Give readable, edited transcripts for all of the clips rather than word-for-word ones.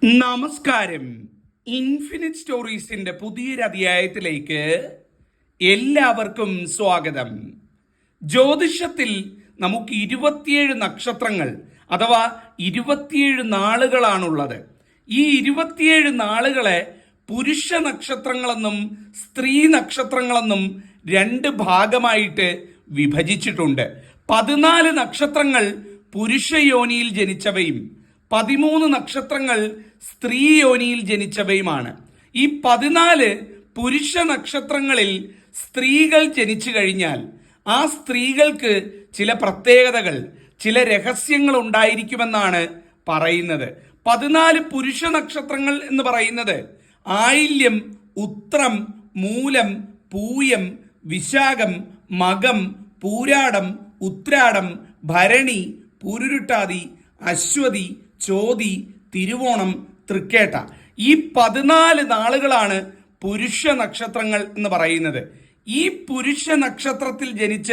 നമസ്കാരം. ഇൻഫിനിറ്റ് സ്റ്റോറീസിന്റെ പുതിയൊരു അധ്യായത്തിലേക്ക് എല്ലാവർക്കും സ്വാഗതം. ജ്യോതിഷത്തിൽ നമുക്ക് 27 നക്ഷത്രങ്ങൾ അഥവാ 27 നാളുകളാണുള്ളത്. ഈ 27 നാളുകളെ പുരുഷ നക്ഷത്രങ്ങളെന്നും സ്ത്രീ നക്ഷത്രങ്ങളെന്നും 2 ഭാഗമായിട്ട് വിഭജിച്ചിട്ടുണ്ട്. 14 നക്ഷത്രങ്ങൾ പുരുഷ യോനിയിൽ ജനിച്ചവയും 13 നക്ഷത്രങ്ങൾ സ്ത്രീ യോനിയിൽ ജനിച്ചവയുമാണ്. ഈ 14 പുരുഷ നക്ഷത്രങ്ങളിൽ സ്ത്രീകൾ ജനിച്ചു കഴിഞ്ഞാൽ ആ സ്ത്രീകൾക്ക് ചില പ്രത്യേകതകൾ, ചില രഹസ്യങ്ങൾ ഉണ്ടായിരിക്കുമെന്നാണ് പറയുന്നത്. 14 പുരുഷ നക്ഷത്രങ്ങൾ എന്ന് പറയുന്നത് ആയില്യം, ഉത്രം, മൂലം, പൂയം, വിശാഖം, മകം, പൂരാടം, ഉത്രാടം, ഭരണി, പൂരുരുട്ടാതി, അശ്വതി, ചോതി, തിരുവോണം, തൃക്കേട്ട. ഈ 14 നാളുകളാണ് പുരുഷ നക്ഷത്രങ്ങൾ എന്ന് പറയുന്നത്. ഈ പുരുഷ നക്ഷത്രത്തിൽ ജനിച്ച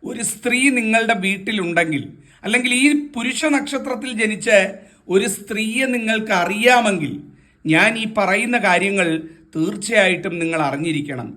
ഒരു സ്ത്രീ നിങ്ങളുടെ വീട്ടിലുണ്ടെങ്കിൽ, അല്ലെങ്കിൽ ഈ പുരുഷ നക്ഷത്രത്തിൽ ജനിച്ച ഒരു സ്ത്രീയെ നിങ്ങൾക്ക് അറിയാമെങ്കിൽ ഞാൻ ഈ പറയുന്ന കാര്യങ്ങൾ തീർച്ചയായിട്ടും നിങ്ങൾ അറിഞ്ഞിരിക്കണം.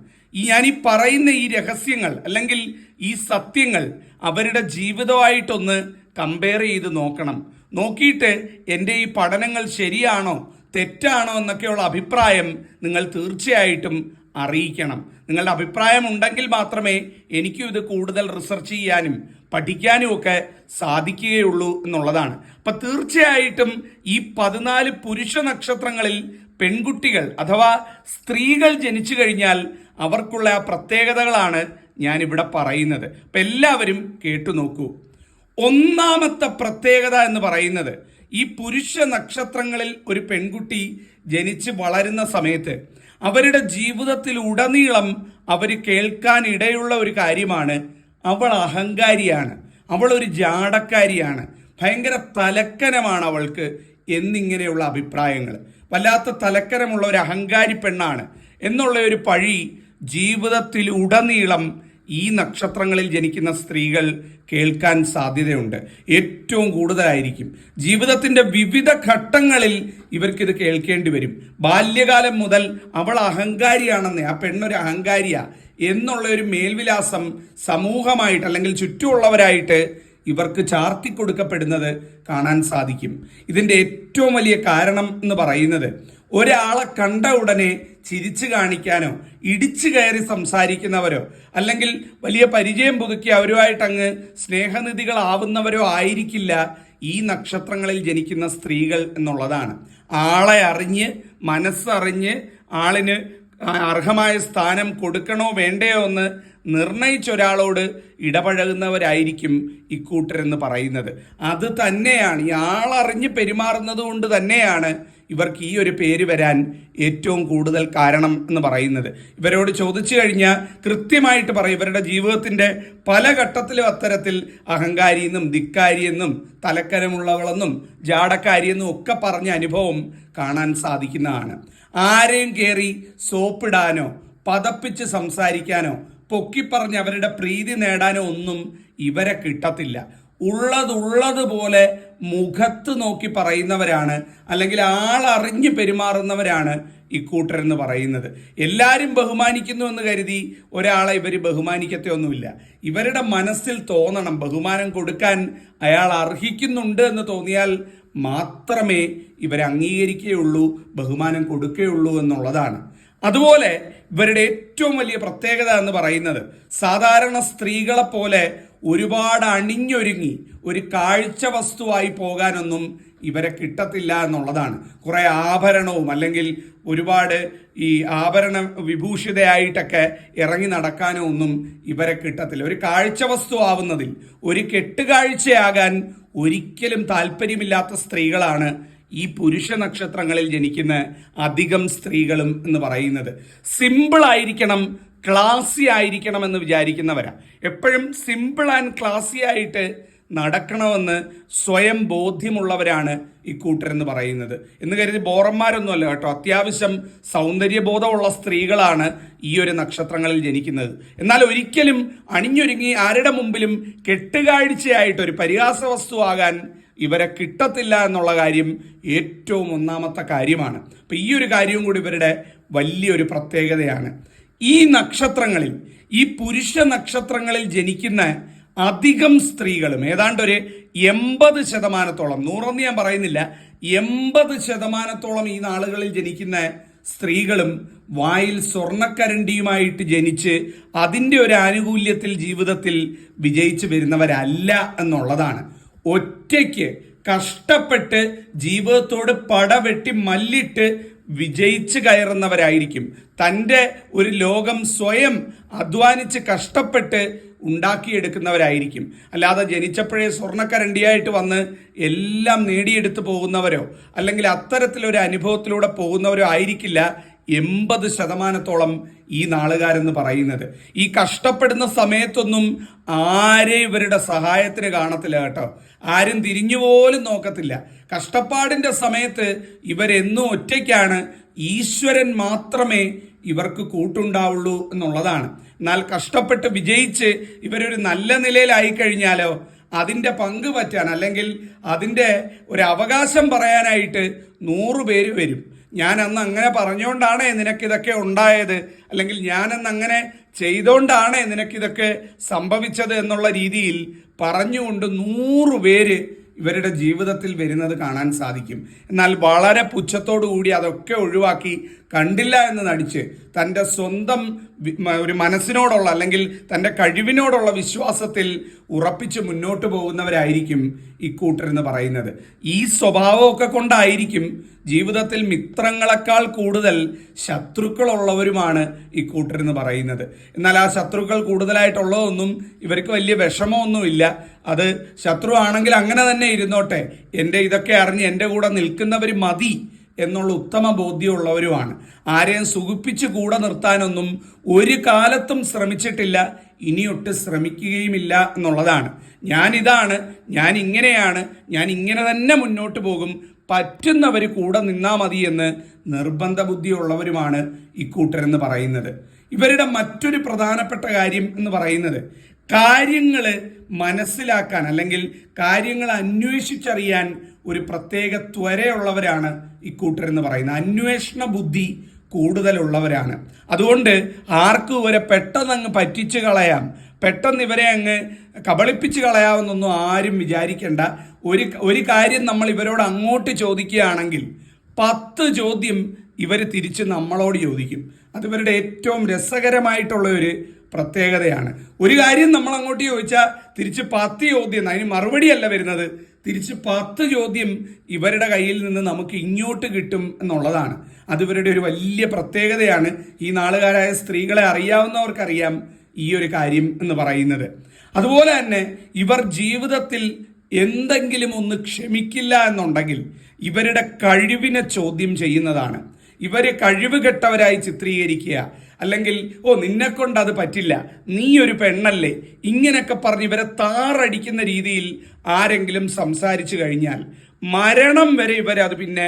ഞാൻ ഈ പറയുന്ന ഈ രഹസ്യങ്ങൾ അല്ലെങ്കിൽ ഈ സത്യങ്ങൾ അവരുടെ ജീവിതമായിട്ടൊന്ന് കമ്പയർ ചെയ്ത് നോക്കണം. നോക്കിയിട്ട് എൻ്റെ ഈ പഠനങ്ങൾ ശരിയാണോ തെറ്റാണോ എന്നൊക്കെയുള്ള അഭിപ്രായം നിങ്ങൾ തീർച്ചയായിട്ടും അറിയിക്കണം. നിങ്ങളുടെ അഭിപ്രായം ഉണ്ടെങ്കിൽ മാത്രമേ എനിക്കും ഇത് കൂടുതൽ റിസർച്ച് ചെയ്യാനും പഠിക്കാനും ഒക്കെ സാധിക്കുകയുള്ളൂ എന്നുള്ളതാണ്. അപ്പം തീർച്ചയായിട്ടും ഈ 14 പുരുഷ നക്ഷത്രങ്ങളിൽ പെൺകുട്ടികൾ അഥവാ സ്ത്രീകൾ ജനിച്ചു കഴിഞ്ഞാൽ അവർക്കുള്ള ആ പ്രത്യേകതകളാണ് ഞാനിവിടെ പറയുന്നത്. അപ്പം എല്ലാവരും കേട്ടു നോക്കൂ. ഒന്നാമത്തെ പ്രത്യേകത എന്ന് പറയുന്നത്, ഈ പുരുഷ നക്ഷത്രങ്ങളിൽ ഒരു പെൺകുട്ടി ജനിച്ച് വളരുന്ന സമയത്ത് അവരുടെ ജീവിതത്തിൽ ഉടനീളം അവർ കേൾക്കാൻ ഇടയുള്ള ഒരു കാര്യമാണ്, അവൾ അഹങ്കാരിയാണ്, അവൾ ഒരു ജാടക്കാരിയാണ്, ഭയങ്കര തലക്കനമാണ് അവൾക്ക് എന്നിങ്ങനെയുള്ള അഭിപ്രായങ്ങൾ. വല്ലാത്ത തലക്കനമുള്ള ഒരു അഹങ്കാരി പെണ്ണാണ് എന്നുള്ള ഒരു പഴി ജീവിതത്തിൽ ഉടനീളം ഈ നക്ഷത്രങ്ങളിൽ ജനിക്കുന്ന സ്ത്രീകൾ കേൾക്കാൻ സാധ്യതയുണ്ട്. ഏറ്റവും കൂടുതലായിരിക്കും. ജീവിതത്തിൻ്റെ വിവിധ ഘട്ടങ്ങളിൽ ഇവർക്കിത് കേൾക്കേണ്ടി വരും. ബാല്യകാലം മുതൽ അവൾ അഹങ്കാരിയാണെന്ന്, ആ പെണ്ണൊരു അഹങ്കാരിയാ എന്നുള്ള ഒരു മേൽവിലാസം സമൂഹമായിട്ട് അല്ലെങ്കിൽ ചുറ്റുമുള്ളവരായിട്ട് ഇവർക്ക് ചാർത്തി കൊടുക്കപ്പെടുന്നത് കാണാൻ സാധിക്കും. ഇതിൻ്റെ ഏറ്റവും വലിയ കാരണം എന്ന് പറയുന്നത്, ഒരാളെ കണ്ട ഉടനെ ചിരിച്ചു കാണിക്കാനോ ഇടിച്ചു കയറി സംസാരിക്കുന്നവരോ അല്ലെങ്കിൽ വലിയ പരിചയം പുതുക്കി അവരുമായിട്ട് അങ്ങ് സ്നേഹനിധികളാവുന്നവരോ ആയിരിക്കില്ല ഈ നക്ഷത്രങ്ങളിൽ ജനിക്കുന്ന സ്ത്രീകൾ എന്നുള്ളതാണ്. ആളെ അറിഞ്ഞ് മനസ്സറിഞ്ഞ് ആളിന് അർഹമായ സ്ഥാനം കൊടുക്കണോ വേണ്ടയോ എന്ന് നിർണയിച്ച ഒരാളോട് ഇടപഴകുന്നവരായിരിക്കും ഇക്കൂട്ടരെന്ന് പറയുന്നത്. അത് തന്നെയാണ്, ഈ ആളറിഞ്ഞ് പെരുമാറുന്നത് കൊണ്ട് തന്നെയാണ് ഇവർക്ക് ഈ ഒരു പേര് വരാൻ ഏറ്റവും കൂടുതൽ കാരണം എന്ന് പറയുന്നത്. ഇവരോട് ചോദിച്ചു കഴിഞ്ഞാൽ കൃത്യമായിട്ട് പറയും. ഇവരുടെ ജീവിതത്തിൻ്റെ പല ഘട്ടത്തിലും അത്തരത്തിൽ അഹങ്കാരിയെന്നും ധിക്കാരിയെന്നും തലക്കരമുള്ളവളെന്നും ജാടക്കാരിയെന്നും ഒക്കെ പറഞ്ഞ അനുഭവം കാണാൻ സാധിക്കുന്നതാണ്. ആരെയും കയറി സോപ്പിടാനോ പതപ്പിച്ച് സംസാരിക്കാനോ പൊക്കിപ്പറഞ്ഞ് അവരുടെ പ്രീതി നേടാനോ ഒന്നും ഇവരെ കിട്ടത്തില്ല. ഉള്ളതുപോലെ മുഖത്ത് നോക്കി പറയുന്നവരാണ്, അല്ലെങ്കിൽ ആളറിഞ്ഞ് പെരുമാറുന്നവരാണ് ഇക്കൂട്ടരെന്ന് പറയുന്നത്. എല്ലാവരും ബഹുമാനിക്കുന്നു എന്ന് കരുതി ഒരാളെ ഇവർ ബഹുമാനിക്കത്തൊന്നുമില്ല. ഇവരുടെ മനസ്സിൽ തോന്നണം ബഹുമാനം കൊടുക്കാൻ അയാൾ അർഹിക്കുന്നുണ്ട് എന്ന് തോന്നിയാൽ മാത്രമേ ഇവരെ അംഗീകരിക്കുകയുള്ളൂ, ബഹുമാനം കൊടുക്കുകയുള്ളൂ എന്നുള്ളതാണ്. അതുപോലെ ഇവരുടെ ഏറ്റവും വലിയ പ്രത്യേകത എന്ന് പറയുന്നത്, സാധാരണ സ്ത്രീകളെ പോലെ ഒരുപാട് അണിഞ്ഞൊരുങ്ങി ഒരു കാഴ്ച വസ്തുവായി പോകാനൊന്നും ഇവരെ കിട്ടത്തില്ല എന്നുള്ളതാണ്. കുറെ ആഭരണവും അല്ലെങ്കിൽ ഒരുപാട് ഈ ആഭരണ വിഭൂഷിതയായിട്ടൊക്കെ ഇറങ്ങി നടക്കാനോ ഒന്നും ഇവരെ കിട്ടത്തില്ല. ഒരു കാഴ്ച വസ്തു ആവുന്നതിൽ, ഒരു കെട്ടുകാഴ്ചയാകാൻ ഒരിക്കലും താല്പര്യമില്ലാത്ത സ്ത്രീകളാണ് ഈ പുരുഷ നക്ഷത്രങ്ങളിൽ ജനിക്കുന്ന അധികം സ്ത്രീകളും എന്ന് പറയുന്നത്. സിമ്പിൾ ആയിരിക്കണം, ക്ലാസി ആയിരിക്കണം എന്ന് വിചാരിക്കുന്നവരാ. എപ്പോഴും സിമ്പിൾ ആൻഡ് ക്ലാസി ആയിട്ട് നടക്കണമെന്ന് സ്വയം ബോധ്യമുള്ളവരാണ് ഇക്കൂട്ടരെന്ന് പറയുന്നത്. എന്ന് കരുതി ബോറന്മാരൊന്നുമല്ല കേട്ടോ. അത്യാവശ്യം സൗന്ദര്യബോധമുള്ള സ്ത്രീകളാണ് ഈ ഒരു നക്ഷത്രങ്ങളിൽ ജനിക്കുന്നത്. എന്നാൽ ഒരിക്കലും അണിഞ്ഞൊരുങ്ങി ആരുടെ മുമ്പിലും കെട്ടുകാഴ്ചയായിട്ട് ഒരു പരിഹാസ വസ്തുവാകാൻ ഇവരെ കിട്ടത്തില്ല എന്നുള്ള കാര്യം ഏറ്റവും ഒന്നാമത്തെ കാര്യമാണ്. അപ്പം ഈ ഒരു കാര്യവും കൂടി ഇവരുടെ വലിയൊരു പ്രത്യേകതയാണ്. ഈ നക്ഷത്രങ്ങളിൽ, ഈ പുരുഷ നക്ഷത്രങ്ങളിൽ ജനിക്കുന്ന അധികം സ്ത്രീകളും, ഏതാണ്ട് ഒരു 80%, 100 ഞാൻ പറയുന്നില്ല, 80% ഈ നാളുകളിൽ ജനിക്കുന്ന സ്ത്രീകളും വായിൽ സ്വർണ്ണക്കരണ്ടിയുമായിട്ട് ജനിച്ച് അതിൻ്റെ ഒരു ആനുകൂല്യത്തിൽ ജീവിതത്തിൽ വിജയിച്ചു വരുന്നവരല്ല എന്നുള്ളതാണ്. ഒറ്റയ്ക്ക് കഷ്ടപ്പെട്ട് ജീവിതത്തോട് പടവെട്ടി മല്ലിട്ട് വിജയിച്ച് കയറുന്നവരായിരിക്കും. തൻ്റെ ഒരു ലോകം സ്വയം അധ്വാനിച്ച് കഷ്ടപ്പെട്ട് ഉണ്ടാക്കിയെടുക്കുന്നവരായിരിക്കും. അല്ലാതെ ജനിച്ചപ്പോഴേ സ്വർണ്ണക്കരണ്ടിയായിട്ട് വന്ന് എല്ലാം നേടിയെടുത്ത് പോകുന്നവരോ അല്ലെങ്കിൽ അത്തരത്തിലൊരു അനുഭവത്തിലൂടെ പോകുന്നവരോ ആയിരിക്കില്ല 80% ഈ നാളുകാരെന്ന് പറയുന്നത്. ഈ കഷ്ടപ്പെടുന്ന സമയത്തൊന്നും ആരെ ഇവരുടെ സഹായത്തിന് കാണത്തില്ല കേട്ടോ. ആരും തിരിഞ്ഞുപോലും നോക്കത്തില്ല. കഷ്ടപ്പാടിന്റെ സമയത്ത് ഇവരെന്നും ഒറ്റയ്ക്കാണ്. ഈശ്വരൻ മാത്രമേ ഇവർക്ക് കൂട്ടുണ്ടാവുള്ളൂ എന്നുള്ളതാണ്. എന്നാൽ കഷ്ടപ്പെട്ട് വിജയിച്ച് ഇവരൊരു നല്ല നിലയിലായി കഴിഞ്ഞാലോ അതിൻ്റെ പങ്ക് പറ്റാൻ അല്ലെങ്കിൽ അതിൻ്റെ ഒരു അവകാശം പറയാനായിട്ട് 100 പേര് വരും. ഞാൻ അന്ന് അങ്ങനെ പറഞ്ഞുകൊണ്ടാണ് നിനക്കിതൊക്കെ ഉണ്ടായത്, അല്ലെങ്കിൽ ഞാനന്ന് അങ്ങനെ ചെയ്തുകൊണ്ടാണ് നിനക്കിതൊക്കെ സംഭവിച്ചത് എന്നുള്ള രീതിയിൽ പറഞ്ഞുകൊണ്ട് 100 പേര് ഇവരുടെ ജീവിതത്തിൽ വരുന്നത് കാണാൻ സാധിക്കും. എന്നാൽ വളരെ പുച്ഛത്തോടു കൂടി അതൊക്കെ ഒഴിവാക്കി കണ്ടില്ല എന്ന് നടിച്ച് തൻ്റെ സ്വന്തം ഒരു മനസ്സിനോടുള്ള അല്ലെങ്കിൽ തൻ്റെ കഴിവിനോടുള്ള വിശ്വാസത്തിൽ ഉറപ്പിച്ച് മുന്നോട്ട് പോകുന്നവരായിരിക്കും ഇക്കൂട്ടരെന്ന് പറയുന്നത്. ഈ സ്വഭാവമൊക്കെ കൊണ്ടായിരിക്കും ജീവിതത്തിൽ മിത്രങ്ങളെക്കാൾ കൂടുതൽ ശത്രുക്കളുള്ളവരുമാണ് ഇക്കൂട്ടരെന്ന് പറയുന്നത്. എന്നാൽ ആ ശത്രുക്കൾ കൂടുതലായിട്ടുള്ളതൊന്നും ഇവർക്ക് വലിയ വിഷമമൊന്നുമില്ല. അത് ശത്രു ആണെങ്കിൽ അങ്ങനെ തന്നെ ഇരുന്നോട്ടെ, എൻ്റെ ഇതൊക്കെ അറിഞ്ഞ് എൻ്റെ കൂടെ നിൽക്കുന്നവർ മതി എന്നുള്ള ഉത്തമ ബോധ്യമുള്ളവരുമാണ്. ആരെയും സുഖിപ്പിച്ച് കൂടെ നിർത്താനൊന്നും ഒരു കാലത്തും ശ്രമിച്ചിട്ടില്ല, ഇനിയൊട്ട് ശ്രമിക്കുകയുമില്ല എന്നുള്ളതാണ്. ഞാനിതാണ്, ഞാൻ ഇങ്ങനെയാണ്, ഞാൻ ഇങ്ങനെ തന്നെ മുന്നോട്ട് പോകും, പറ്റുന്നവർ കൂടെ നിന്നാ മതി എന്ന് നിർബന്ധ ബുദ്ധിയുള്ളവരുമാണ് ഇക്കൂട്ടരെന്ന് പറയുന്നത്. ഇവരുടെ മറ്റൊരു പ്രധാനപ്പെട്ട കാര്യം എന്ന് പറയുന്നത് കാര്യങ്ങൾ മനസ്സിലാക്കാൻ അല്ലെങ്കിൽ കാര്യങ്ങൾ അന്വേഷിച്ചറിയാൻ ഒരു പ്രത്യേക ത്വരയുള്ളവരാണ് ഇക്കൂട്ടരെന്ന് പറയുന്നത്. അന്വേഷണ ബുദ്ധി കൂടുതലുള്ളവരാണ്. അതുകൊണ്ട് ആർക്കും ഇവരെ പെട്ടെന്ന് അങ്ങ് പറ്റിച്ചു കളയാം, പെട്ടെന്ന് ഇവരെ അങ്ങ് കബളിപ്പിച്ച് കളയാമെന്നൊന്നും ആരും വിചാരിക്കേണ്ട. ഒരു കാര്യം നമ്മൾ ഇവരോട് അങ്ങോട്ട് ചോദിക്കുകയാണെങ്കിൽ 10 ചോദ്യം ഇവർ തിരിച്ച് നമ്മളോട് ചോദിക്കും. അത് ഇവരുടെ ഏറ്റവും രസകരമായിട്ടുള്ള ഒരു പ്രത്യേകതയാണ്. ഒരു കാര്യം നമ്മൾ അങ്ങോട്ട് ചോദിച്ചാൽ തിരിച്ച് 10 ചോദ്യം, അതിന് മറുപടിയല്ല വരുന്നത്, തിരിച്ച് 10 ചോദ്യം ഇവരുടെ കയ്യിൽ നിന്ന് നമുക്ക് ഇങ്ങോട്ട് കിട്ടും എന്നുള്ളതാണ്. അത് ഇവരുടെ ഒരു വലിയ പ്രത്യേകതയാണ്. ഈ നാളുകാരായ സ്ത്രീകളെ അറിയാവുന്നവർക്കറിയാം ഈ ഒരു കാര്യം എന്ന് പറയുന്നത്. അതുപോലെ തന്നെ ഇവർ ജീവിതത്തിൽ എന്തെങ്കിലും ഒന്ന് ക്ഷമിക്കില്ല എന്നുണ്ടെങ്കിൽ ഇവരുടെ കഴിവിനെ ചോദ്യം ചെയ്യുന്നതാണ്. ഇവരെ കഴിവ് കെട്ടവരായി ചിത്രീകരിക്കുക, അല്ലെങ്കിൽ നിന്നെക്കൊണ്ട് അത് പറ്റില്ല, നീ ഒരു പെണ്ണല്ലേ, ഇങ്ങനെയൊക്കെ പറഞ്ഞ് ഇവരെ താറടിക്കുന്ന രീതിയിൽ ആരെങ്കിലും സംസാരിച്ചു കഴിഞ്ഞാൽ മരണം വരെ ഇവരത് പിന്നെ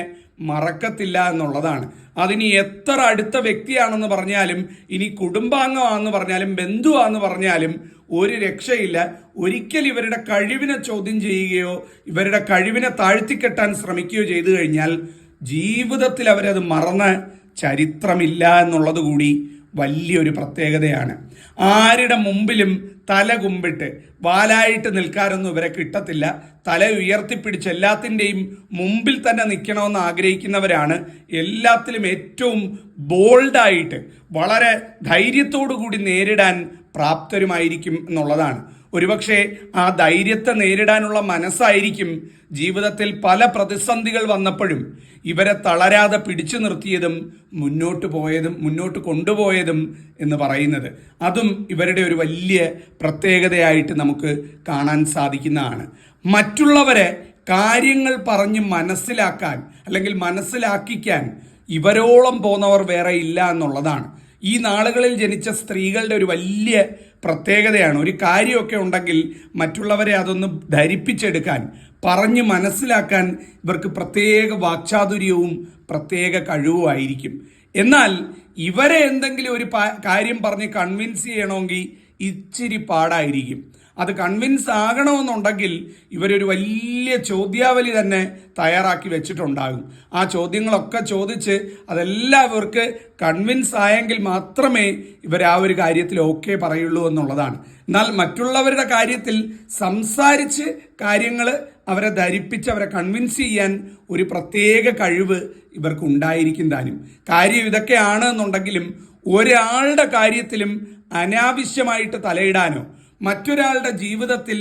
മറക്കത്തില്ല എന്നുള്ളതാണ്. അതിനി എത്ര അടുത്ത വ്യക്തിയാണെന്ന് പറഞ്ഞാലും, ഇനി കുടുംബാംഗമാണെന്ന് പറഞ്ഞാലും, ബന്ധുവാന്ന് പറഞ്ഞാലും ഒരു രക്ഷയില്ല. ഒരിക്കൽ ഇവരുടെ കഴിവിനെ ചോദ്യം ചെയ്യുകയോ ഇവരുടെ കഴിവിനെ താഴ്ത്തിക്കെട്ടാൻ ശ്രമിക്കുകയോ ചെയ്തു കഴിഞ്ഞാൽ ജീവിതത്തിൽ അവരത് മറന്ന ചരിത്രമില്ല എന്നുള്ളത് കൂടി വലിയൊരു പ്രത്യേകതയാണ്. ആരുടെ മുമ്പിലും തല കുമ്പിട്ട് വാലായിട്ട് നിൽക്കാനൊന്നും ഇവരെ കിട്ടത്തില്ല. തല ഉയർത്തിപ്പിടിച്ച് എല്ലാത്തിൻ്റെയും മുമ്പിൽ തന്നെ നിൽക്കണമെന്ന് ആഗ്രഹിക്കുന്നവരാണ്. എല്ലാത്തിലും ഏറ്റവും ബോൾഡായിട്ട് വളരെ ധൈര്യത്തോടു കൂടി നേരിടാൻ പ്രാപ്തരുമായിരിക്കും എന്നുള്ളതാണ്. ഒരുപക്ഷെ ആ ധൈര്യത്തെ നേരിടാനുള്ള മനസ്സായിരിക്കും ജീവിതത്തിൽ പല പ്രതിസന്ധികൾ വന്നപ്പോഴും ഇവരെ തളരാതെ പിടിച്ചു നിർത്തിയതും മുന്നോട്ട് കൊണ്ടുപോയതും എന്ന് പറയുന്നത്. അതും ഇവരുടെ ഒരു വലിയ പ്രത്യേകതയായിട്ട് നമുക്ക് കാണാൻ സാധിക്കുന്നതാണ്. മറ്റുള്ളവരെ കാര്യങ്ങൾ പറഞ്ഞ് മനസ്സിലാക്കാൻ അല്ലെങ്കിൽ മനസ്സിലാക്കിക്കാൻ ഇവരോളം പോന്നവർ വേറെ ഇല്ല എന്നുള്ളതാണ്. ഈ നാളുകളിൽ ജനിച്ച സ്ത്രീകളുടെ ഒരു വലിയ പ്രത്യേകതയാണ്. ഒരു കാര്യമൊക്കെ ഉണ്ടെങ്കിൽ മറ്റുള്ളവരെ അതൊന്ന് ധരിപ്പിച്ചെടുക്കാൻ, പറഞ്ഞ് മനസ്സിലാക്കാൻ ഇവർക്ക് പ്രത്യേക വാക്ചാതുര്യവും പ്രത്യേക കഴിവുമായിരിക്കും. എന്നാൽ ഇവരെ എന്തെങ്കിലും ഒരു കാര്യം പറഞ്ഞ് കൺവിൻസ് ചെയ്യണമെങ്കിൽ ഇച്ചിരി പാടായിരിക്കും. അത് കൺവിൻസ് ആകണമെന്നുണ്ടെങ്കിൽ ഇവരൊരു വലിയ ചോദ്യാവലി തന്നെ തയ്യാറാക്കി വെച്ചിട്ടുണ്ടാകും. ആ ചോദ്യങ്ങളൊക്കെ ചോദിച്ച് അതെല്ലാം ഇവർക്ക് കൺവിൻസ് ആയെങ്കിൽ മാത്രമേ ഇവർ ആ ഒരു കാര്യത്തിൽ ഓക്കെ പറയുള്ളൂ എന്നുള്ളതാണ്. എന്നാൽ മറ്റുള്ളവരുടെ കാര്യത്തിൽ സംസാരിച്ച് കാര്യങ്ങൾ അവരെ ധരിപ്പിച്ച് അവരെ കൺവിൻസ് ചെയ്യാൻ ഒരു പ്രത്യേക കഴിവ് ഇവർക്ക് ഉണ്ടായിരിക്കും താനും. കാര്യം ഇതൊക്കെയാണ് എന്നുണ്ടെങ്കിലും ഒരാളുടെ കാര്യത്തിലും അനാവശ്യമായിട്ട് തലയിടാനോ മറ്റൊരാളുടെ ജീവിതത്തിൽ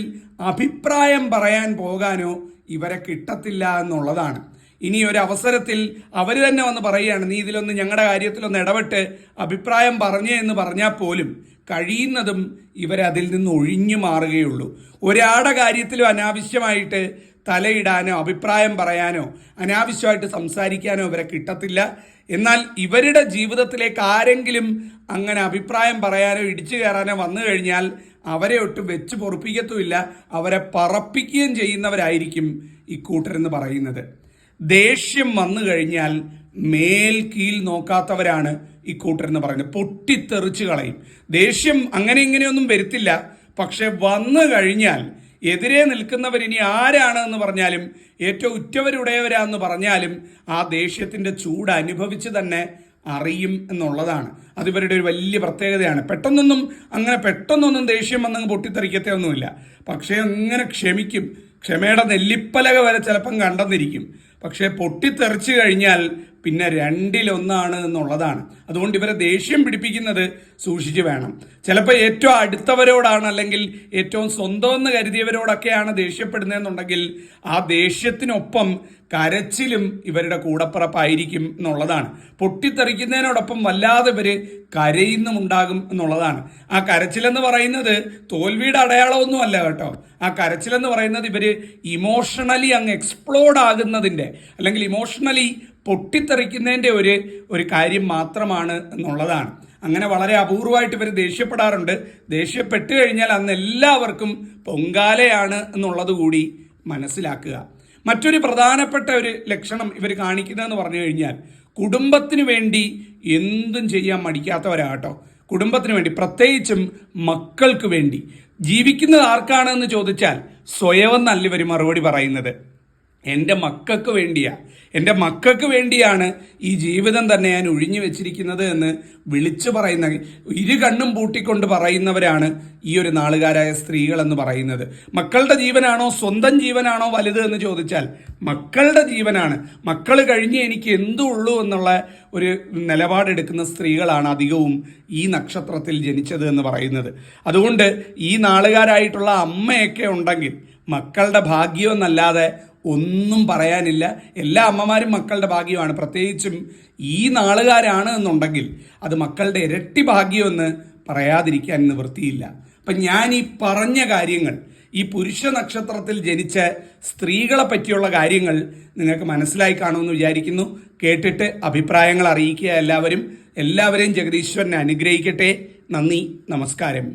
അഭിപ്രായം പറയാൻ പോകാനോ ഇവരെ കിട്ടത്തില്ല എന്നുള്ളതാണ്. ഇനി ഒരു അവസരത്തിൽ അവർ തന്നെ വന്ന് പറയുകയാണ്, നീ ഇതിലൊന്ന് ഞങ്ങളുടെ കാര്യത്തിലൊന്ന് ഇടപെട്ട് അഭിപ്രായം പറഞ്ഞേ എന്ന് പറഞ്ഞാൽ പോലും കഴിയുന്നതും ഇവരതിൽ നിന്ന് ഒഴിഞ്ഞു മാറുകയുള്ളൂ. ഒരാളുടെ കാര്യത്തിലും അനാവശ്യമായിട്ട് തലയിടാനോ അഭിപ്രായം പറയാനോ അനാവശ്യമായിട്ട് സംസാരിക്കാനോ ഇവരെ കിട്ടത്തില്ല. എന്നാൽ ഇവരുടെ ജീവിതത്തിലേക്ക് ആരെങ്കിലും അങ്ങനെ അഭിപ്രായം പറയാനോ ഇടിച്ചു കയറാനോ വന്നു കഴിഞ്ഞാൽ അവരെ ഒട്ടും വെച്ച് പൊറുപ്പിക്കത്തുമില്ല, അവരെ പറപ്പിക്കുകയും ചെയ്യുന്നവരായിരിക്കും ഇക്കൂട്ടരെന്ന് പറയുന്നത്. ദേഷ്യം വന്നു കഴിഞ്ഞാൽ മേൽ കീൽ നോക്കാത്തവരാണ് ഇക്കൂട്ടരെന്ന് പറയുന്നത്. പൊട്ടിത്തെറിച്ച് കളയും. ദേഷ്യം അങ്ങനെ ഇങ്ങനെയൊന്നും വരുത്തില്ല, പക്ഷെ വന്നു കഴിഞ്ഞാൽ എതിരെ നിൽക്കുന്നവർ ഇനി ആരാണ് എന്ന് പറഞ്ഞാലും ഏറ്റവും ഉറ്റവരുടയവരാന്ന് പറഞ്ഞാലും ആ ദേഷ്യത്തിന്റെ ചൂട് അനുഭവിച്ച് തന്നെ അറിയും എന്നുള്ളതാണ്. അത് ഇവരുടെ ഒരു വലിയ പ്രത്യേകതയാണ്. പെട്ടെന്നൊന്നും ദേഷ്യം വന്നങ്ങ് പൊട്ടിത്തെറിക്കത്തൊന്നുമില്ല, പക്ഷേ അങ്ങനെ ക്ഷമിക്കും. ക്ഷമയുടെ നെല്ലിപ്പലക വരെ ചിലപ്പം കണ്ടെന്നിരിക്കും. പക്ഷേ പൊട്ടിത്തെറിച്ചു കഴിഞ്ഞാൽ പിന്നെ രണ്ടിലൊന്നാണ് എന്നുള്ളതാണ്. അതുകൊണ്ട് ഇവരെ ദേഷ്യം പിടിപ്പിക്കുന്നത് സൂക്ഷിച്ചു വേണം. ചിലപ്പോൾ ഏറ്റവും അടുത്തവരോടാണ് അല്ലെങ്കിൽ ഏറ്റവും സ്വന്തം എന്ന് കരുതിയവരോടൊക്കെയാണ് ദേഷ്യപ്പെടുന്നതെന്നുണ്ടെങ്കിൽ ആ ദേഷ്യത്തിനൊപ്പം കരച്ചിലും ഇവരുടെ കൂടപ്പിറപ്പായിരിക്കും എന്നുള്ളതാണ്. പൊട്ടിത്തെറിക്കുന്നതിനോടൊപ്പം വല്ലാതെ ഇവര് കരയുന്നുമുണ്ടാകും എന്നുള്ളതാണ്. ആ കരച്ചിലെന്ന് പറയുന്നത് തോൽവിയുടെ അടയാളമൊന്നും അല്ല കേട്ടോ. ആ കരച്ചിലെന്ന് പറയുന്നത് ഇവര് ഇമോഷണലി അങ്ങ് എക്സ്പ്ലോഡ് ആകുന്നതിൻ്റെ അല്ലെങ്കിൽ ഇമോഷണലി പൊട്ടിത്തെറിക്കുന്നതിൻ്റെ ഒരു കാര്യം മാത്രമാണ് എന്നുള്ളതാണ്. അങ്ങനെ വളരെ അപൂർവമായിട്ട് ഇവർ ദേഷ്യപ്പെടാറുണ്ട്. ദേഷ്യപ്പെട്ട് കഴിഞ്ഞാൽ അന്ന് എല്ലാവർക്കും പൊങ്കാലയാണ് എന്നുള്ളത് കൂടി മനസ്സിലാക്കുക. മറ്റൊരു പ്രധാനപ്പെട്ട ഒരു ലക്ഷണം ഇവർ കാണിക്കുന്നതെന്ന് പറഞ്ഞു കഴിഞ്ഞാൽ കുടുംബത്തിന് വേണ്ടി എന്തും ചെയ്യാൻ മടിക്കാത്തവരാട്ടോ. കുടുംബത്തിന് വേണ്ടി, പ്രത്യേകിച്ചും മക്കൾക്ക് വേണ്ടി ജീവിക്കുന്നത് ആർക്കാണെന്ന് ചോദിച്ചാൽ സ്വയം നല്ല ഇവർ മറുപടി പറയുന്നത് എൻ്റെ മക്കൾക്ക് വേണ്ടിയാ, എൻ്റെ മക്കൾക്ക് വേണ്ടിയാണ് ഈ ജീവിതം തന്നെ ഞാൻ ഒഴിഞ്ഞു വെച്ചിരിക്കുന്നത് എന്ന് വിളിച്ചു പറയുന്ന, ഇരു കണ്ണും പൂട്ടിക്കൊണ്ട് പറയുന്നവരാണ് ഈ ഒരു നാളുകാരായ സ്ത്രീകൾ എന്ന് പറയുന്നത്. മക്കളുടെ ജീവനാണോ സ്വന്തം ജീവനാണോ വലുത് എന്ന് ചോദിച്ചാൽ മക്കളുടെ ജീവനാണ്. മക്കൾ കഴിഞ്ഞ് എനിക്ക് എന്തുള്ളൂ എന്നുള്ള ഒരു നിലപാടെടുക്കുന്ന സ്ത്രീകളാണ് അധികവും ഈ നക്ഷത്രത്തിൽ ജനിച്ചത് എന്ന് പറയുന്നത്. അതുകൊണ്ട് ഈ നാളുകാരായിട്ടുള്ള അമ്മയൊക്കെ ഉണ്ടെങ്കിൽ മക്കളുടെ ഭാഗ്യമെന്നല്ലാതെ ഒന്നും പറയാനില്ല. എല്ലാ അമ്മമാരും മക്കളുടെ ഭാഗ്യമാണ്. പ്രത്യേകിച്ചും ഈ നാളുകാരാണ് എന്നുണ്ടെങ്കിൽ അത് മക്കളുടെ ഇരട്ടി ഭാഗ്യമെന്ന് പറയാതിരിക്കാൻ നിവൃത്തിയില്ല. അപ്പം ഞാൻ ഈ പറഞ്ഞ കാര്യങ്ങൾ, ഈ പുരുഷ നക്ഷത്രത്തിൽ ജനിച്ച സ്ത്രീകളെ പറ്റിയുള്ള കാര്യങ്ങൾ നിങ്ങൾക്ക് മനസ്സിലായി കാണുമെന്ന് വിചാരിക്കുന്നു. കേട്ടിട്ട് അഭിപ്രായങ്ങൾ അറിയിക്കുക എല്ലാവരെയും ജഗദീശ്വരനെ അനുഗ്രഹിക്കട്ടെ. നന്ദി, നമസ്കാരം.